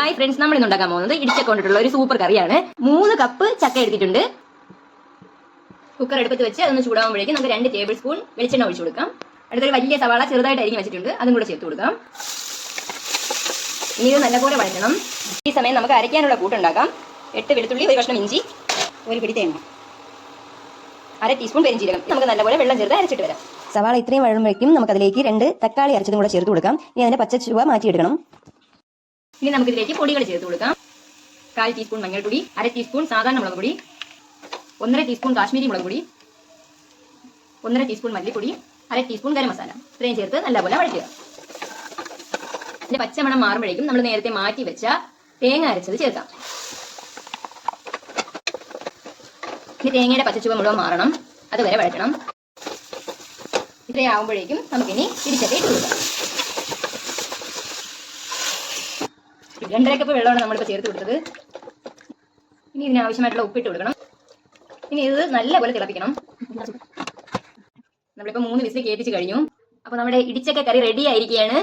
Hi friends, നമ്മൾ ഇന്ന് ഉണ്ടാക്കാൻ പോകുന്നത് ഇടിച്ചക്ക കൊണ്ടിട്ടുള്ള ഒരു സൂപ്പർ കറിയാണ്. 3 കപ്പ് ചക്ക എടുത്തിട്ടുണ്ട്. കുക്കർ അടുപ്പത്ത് വെച്ച് അതൊന്ന് ചൂടാകുമ്പോഴേക്കും നമുക്ക് 2 ടേബിൾ സ്പൂൺ വെളിച്ചെണ്ണ ഒഴിച്ചു കൊടുക്കാം. അടുത്തൊരു വലിയ സവാള ചെറുതായിട്ട് അരിഞ്ഞ് വെച്ചിട്ടുണ്ട്, അതും കൂടെ ചേർത്ത് കൊടുക്കാം. ഇനി ഇത് നല്ലപോലെ വഴറ്റണം. ഈ സമയം നമുക്ക് അരയ്ക്കാനുള്ള കൂട്ടുണ്ടാക്കാം. 8 വെളുത്തുള്ളി, 1 കഷ്ണം ഇഞ്ചി, 1 പിടി തേങ്ങ, 1/2 ടീസ്പൂൺ പെരിഞ്ചീരകം. നമുക്ക് നല്ലപോലെ വെള്ളം ചേർത്ത് അരച്ചിട്ട് വരാം. സവാള ഇത്രയും വഴഴുമ്പോഴേക്കും നമുക്ക് അതിലേക്ക് 2 തക്കാളി അരച്ചതും കൂടെ ചേർത്ത് കൊടുക്കാം. ഇനി അതിന്റെ പച്ച ചുവ മാറ്റിയെടുക്കണം. ഇനി നമുക്ക് ഇതിലേക്ക് പൊടികൾ ചേർത്ത് കൊടുക്കാം. 1/4 ടീസ്പൂൺ മഞ്ഞൾപ്പൊടി, 1/2 ടീസ്പൂൺ സാധാരണ മുളക് പൊടി, 1/2 ടീസ്പൂൺ കാശ്മീരി മുളക് പൊടി, 1/2 ടീസ്പൂൺ മല്ലിപ്പൊടി, 1/2 ടീസ്പൂൺ ഗരം മസാല. ഇത്രയും ചേർത്ത് നല്ലപോലെ വഴറ്റുക. ഇതിന്റെ പച്ചമണം മാറുമ്പോഴേക്കും നമ്മൾ നേരത്തെ മാറ്റി വെച്ച തേങ്ങ അരച്ചത് ചേർക്കാം. ഇനി തേങ്ങയുടെ പച്ചച്ചുവ മുഴുവൻ മാറണം, അതുവരെ വഴറ്റണം. ഇത്രയാവുമ്പോഴേക്കും നമുക്കിനി ഇടിച്ചക്ക ഇട്ട് കൊടുക്കാം. 2.5 കപ്പ് വെള്ളമാണ് നമ്മളിപ്പോൾ ചേർത്ത് കൊടുത്തത്. ഇനി ഇതിനാവശ്യമായിട്ടുള്ള ഉപ്പിട്ട് കൊടുക്കണം. ഇനി ഇത് നല്ലപോലെ തിളപ്പിക്കണം. നമ്മളിപ്പോൾ 3 വിസിൽ കേൾപ്പിച്ച് കഴിഞ്ഞു. അപ്പോൾ നമ്മുടെ ഇടിച്ചക്ക കറി റെഡി ആയിരിക്കുകയാണ്.